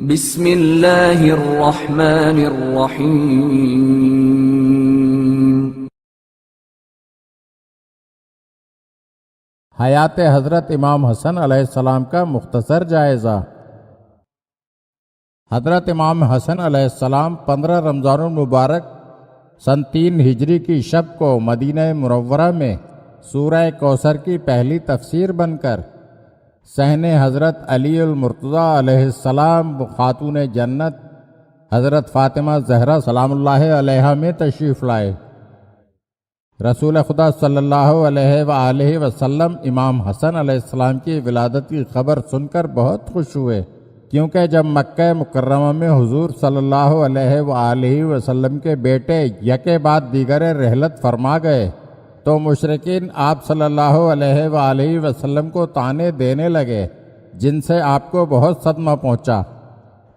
بسم اللہ الرحمن الرحیم۔ حیات حضرت امام حسن علیہ السلام کا مختصر جائزہ۔ حضرت امام حسن علیہ السلام 15 رمضان المبارک سن 3 ہجری کی شب کو مدینہ منورہ میں سورہ کوثر کی پہلی تفسیر بن کر صحن حضرت علی المرتضیٰ علیہ السلام خاتون جنت حضرت فاطمہ زہرا سلام اللہ علیہا میں تشریف لائے۔ رسول خدا صلی اللہ علیہ وآلہ وسلم امام حسن علیہ السلام کی ولادت کی خبر سن کر بہت خوش ہوئے، کیونکہ جب مکہ مکرمہ میں حضور صلی اللہ علیہ وآلہ وسلم کے بیٹے یکے بعد دیگر رحلت فرما گئے تو مشرکین آپ صلی اللہ علیہ وآلہ وسلم کو طعنے دینے لگے، جن سے آپ کو بہت صدمہ پہنچا۔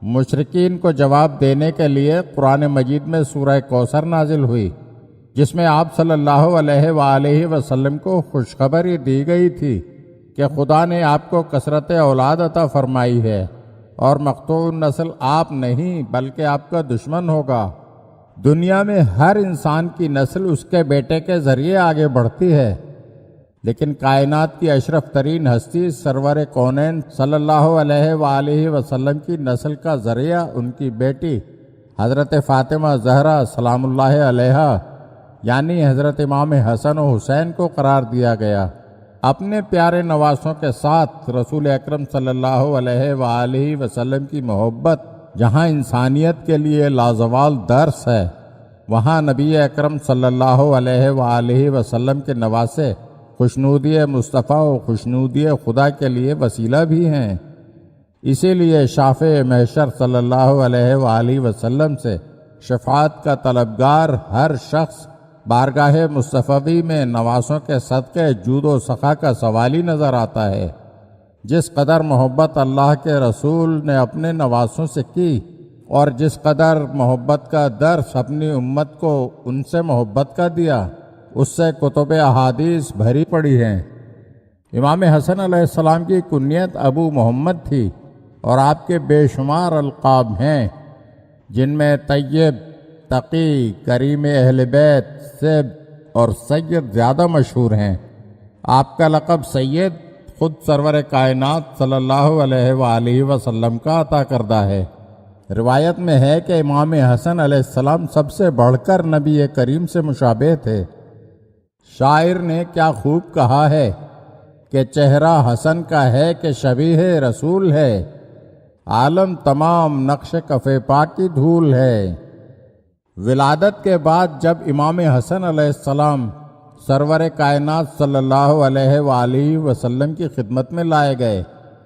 مشرکین کو جواب دینے کے لیے قرآن مجید میں سورہ کوثر نازل ہوئی، جس میں آپ صلی اللہ علیہ وآلہ وسلم کو خوشخبری دی گئی تھی کہ خدا نے آپ کو کثرت اولاد عطا فرمائی ہے اور مقطوع نسل آپ نہیں بلکہ آپ کا دشمن ہوگا۔ دنیا میں ہر انسان کی نسل اس کے بیٹے کے ذریعے آگے بڑھتی ہے، لیکن کائنات کی اشرف ترین ہستی سرور کونین صلی اللہ علیہ وآلہ وسلم کی نسل کا ذریعہ ان کی بیٹی حضرت فاطمہ زہرا سلام اللہ علیہا یعنی حضرت امام حسن و حسین کو قرار دیا گیا۔ اپنے پیارے نواسوں کے ساتھ رسول اکرم صلی اللہ علیہ وآلہ وسلم کی محبت جہاں انسانیت کے لیے لازوال درس ہے، وہاں نبی اکرم صلی اللہ علیہ وآلہ وسلم کے نواسے خوشنودی مصطفیٰ و خوشنودی خدا کے لیے وسیلہ بھی ہیں۔ اسی لیے شافع محشر صلی اللہ علیہ وآلہ وسلم سے شفاعت کا طلبگار ہر شخص بارگاہ مصطفی میں نواسوں کے صدقے جود و سخا کا سوالی نظر آتا ہے۔ جس قدر محبت اللہ کے رسول نے اپنے نواسوں سے کی اور جس قدر محبت کا درس اپنی امت کو ان سے محبت کا دیا، اس سے کتب احادیث بھری پڑی ہیں۔ امام حسن علیہ السلام کی کنیت ابو محمد تھی اور آپ کے بے شمار القاب ہیں، جن میں طیب، تقی، کریم اہل بیت، سب اور سید زیادہ مشہور ہیں۔ آپ کا لقب سید خود سرور کائنات صلی اللہ علیہ وآلہ وسلم کا عطا کردہ ہے۔ روایت میں ہے کہ امام حسن علیہ السلام سب سے بڑھ کر نبی کریم سے مشابہ تھے۔ شاعر نے کیا خوب کہا ہے کہ چہرہ حسن کا ہے کہ شبیہ رسول ہے، عالم تمام نقش کف پا کی دھول ہے۔ ولادت کے بعد جب امام حسن علیہ السلام سرور کائنات صلی اللہ علیہ وآلہ وسلم کی خدمت میں لائے گئے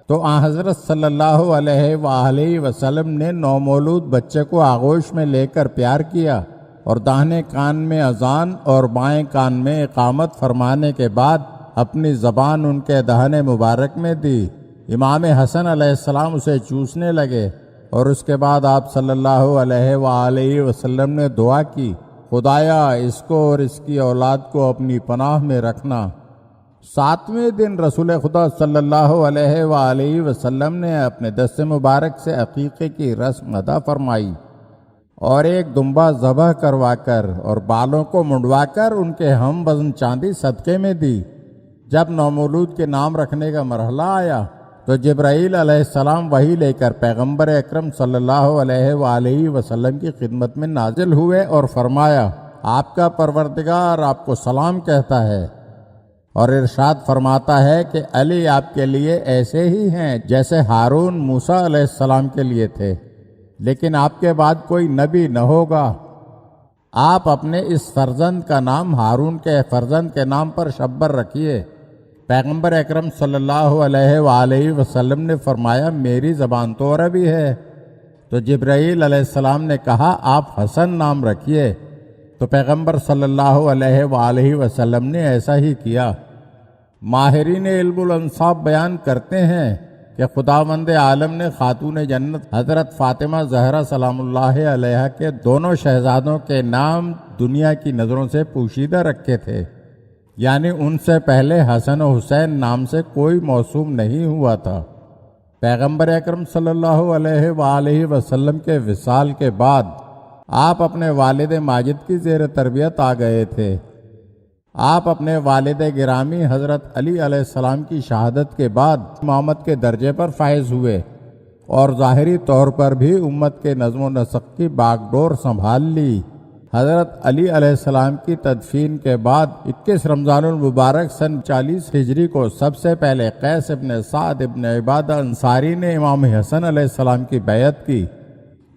تو آن حضرت صلی اللہ علیہ وآلہ وسلم نے نومولود بچے کو آغوش میں لے کر پیار کیا اور داہنے کان میں اذان اور بائیں کان میں اقامت فرمانے کے بعد اپنی زبان ان کے دہن مبارک میں دی۔ امام حسن علیہ السلام اسے چوسنے لگے اور اس کے بعد آپ صلی اللہ علیہ وآلہ وسلم نے دعا کی، خدایا اس کو اور اس کی اولاد کو اپنی پناہ میں رکھنا۔ 7ویں دن رسول خدا صلی اللہ علیہ وآلہ وسلم نے اپنے دست مبارک سے عقیقے کی رسم ادا فرمائی اور ایک دمبا ذبح کروا کر اور بالوں کو منڈوا کر ان کے ہم وزن چاندی صدقے میں دی۔ جب نومولود کے نام رکھنے کا مرحلہ آیا تو جبرائیل علیہ السلام وحی لے کر پیغمبر اکرم صلی اللہ علیہ وآلہ وسلم کی خدمت میں نازل ہوئے اور فرمایا، آپ کا پروردگار آپ کو سلام کہتا ہے اور ارشاد فرماتا ہے کہ علی آپ کے لیے ایسے ہی ہیں جیسے ہارون موسیٰ علیہ السلام کے لیے تھے، لیکن آپ کے بعد کوئی نبی نہ ہوگا۔ آپ اپنے اس فرزند کا نام ہارون کے فرزند کے نام پر شبر رکھیے۔ پیغمبر اکرم صلی اللہ علیہ وآلہ وسلم نے فرمایا، میری زبان تو عربی ہے۔ تو جبرائیل علیہ السلام نے کہا، آپ حسن نام رکھیے۔ تو پیغمبر صلی اللہ علیہ وآلہ وسلم نے ایسا ہی کیا۔ ماہرین علم الانصاب بیان کرتے ہیں کہ خداوند عالم نے خاتون جنت حضرت فاطمہ زہرا سلام اللہ علیہا کے دونوں شہزادوں کے نام دنیا کی نظروں سے پوشیدہ رکھے تھے، یعنی ان سے پہلے حسن و حسین نام سے کوئی موسوم نہیں ہوا تھا۔ پیغمبر اکرم صلی اللہ علیہ وآلہ وسلم کے وصال کے بعد آپ اپنے والد ماجد کی زیر تربیت آ گئے تھے۔ آپ اپنے والد گرامی حضرت علی علیہ السلام کی شہادت کے بعد امامت کے درجے پر فائز ہوئے اور ظاہری طور پر بھی امت کے نظم و نسق کی باغ ڈور سنبھال لی۔ حضرت علی علیہ السلام کی تدفین کے بعد 21 رمضان المبارک سن 40 ہجری کو سب سے پہلے قیس ابن سعد ابن عبادہ انصاری نے امام حسن علیہ السلام کی بیعت کی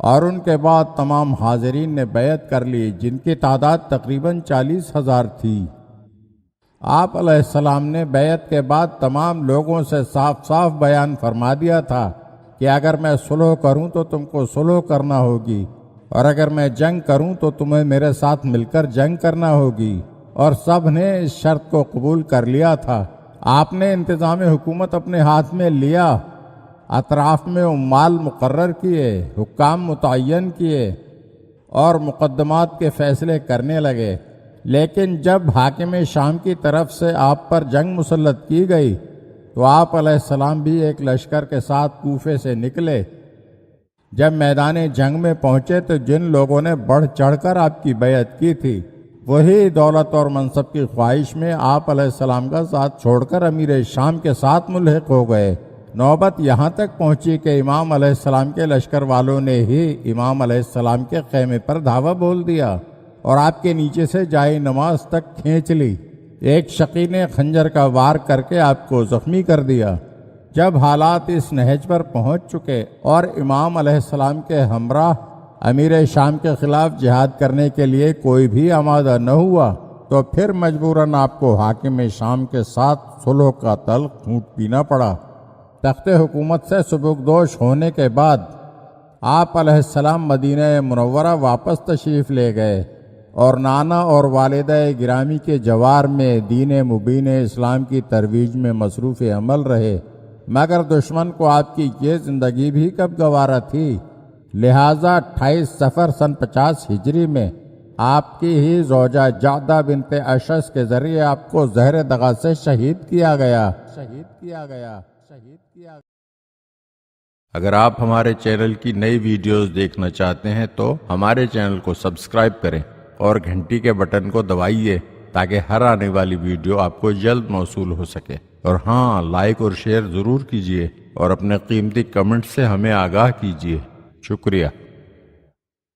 اور ان کے بعد تمام حاضرین نے بیعت کر لی، جن کی تعداد تقریباً 40,000 تھی۔ آپ علیہ السلام نے بیعت کے بعد تمام لوگوں سے صاف صاف بیان فرما دیا تھا کہ اگر میں صلح کروں تو تم کو صلح کرنا ہوگی، اور اگر میں جنگ کروں تو تمہیں میرے ساتھ مل کر جنگ کرنا ہوگی، اور سب نے اس شرط کو قبول کر لیا تھا۔ آپ نے انتظام حکومت اپنے ہاتھ میں لیا، اطراف میں عمال مقرر کیے، حکام متعین کیے اور مقدمات کے فیصلے کرنے لگے، لیکن جب حاکم شام کی طرف سے آپ پر جنگ مسلط کی گئی تو آپ علیہ السلام بھی ایک لشکر کے ساتھ کوفے سے نکلے۔ جب میدان جنگ میں پہنچے تو جن لوگوں نے بڑھ چڑھ کر آپ کی بیعت کی تھی وہی دولت اور منصب کی خواہش میں آپ علیہ السلام کا ساتھ چھوڑ کر امیر شام کے ساتھ ملحق ہو گئے۔ نوبت یہاں تک پہنچی کہ امام علیہ السلام کے لشکر والوں نے ہی امام علیہ السلام کے خیمے پر دھاوا بول دیا اور آپ کے نیچے سے جائے نماز تک کھینچ لی۔ ایک شقی نے خنجر کا وار کر کے آپ کو زخمی کر دیا۔ جب حالات اس نہج پر پہنچ چکے اور امام علیہ السلام کے ہمراہ امیر شام کے خلاف جہاد کرنے کے لیے کوئی بھی آمادہ نہ ہوا تو پھر مجبوراً آپ کو حاکم شام کے ساتھ صلح کا تلخ گھونٹ پینا پڑا۔ تخت حکومت سے سبکدوش ہونے کے بعد آپ علیہ السلام مدینہ منورہ واپس تشریف لے گئے اور نانا اور والدہ گرامی کے جوار میں دین مبین اسلام کی ترویج میں مصروف عمل رہے، مگر دشمن کو آپ کی یہ زندگی بھی کب گوارا تھی، لہٰذا 28 صفر سن 50 ہجری میں آپ کی ہی زوجہ جعدہ بنت اشعث کے ذریعے آپ کو زہر دغا سے شہید کیا گیا۔ اگر آپ ہمارے چینل کی نئی ویڈیوز دیکھنا چاہتے ہیں تو ہمارے چینل کو سبسکرائب کریں اور گھنٹی کے بٹن کو دبائیے تاکہ ہر آنے والی ویڈیو آپ کو جلد موصول ہو سکے، اور ہاں، لائک اور شیئر ضرور کیجیے اور اپنے قیمتی کمنٹ سے ہمیں آگاہ کیجیے۔ شکریہ۔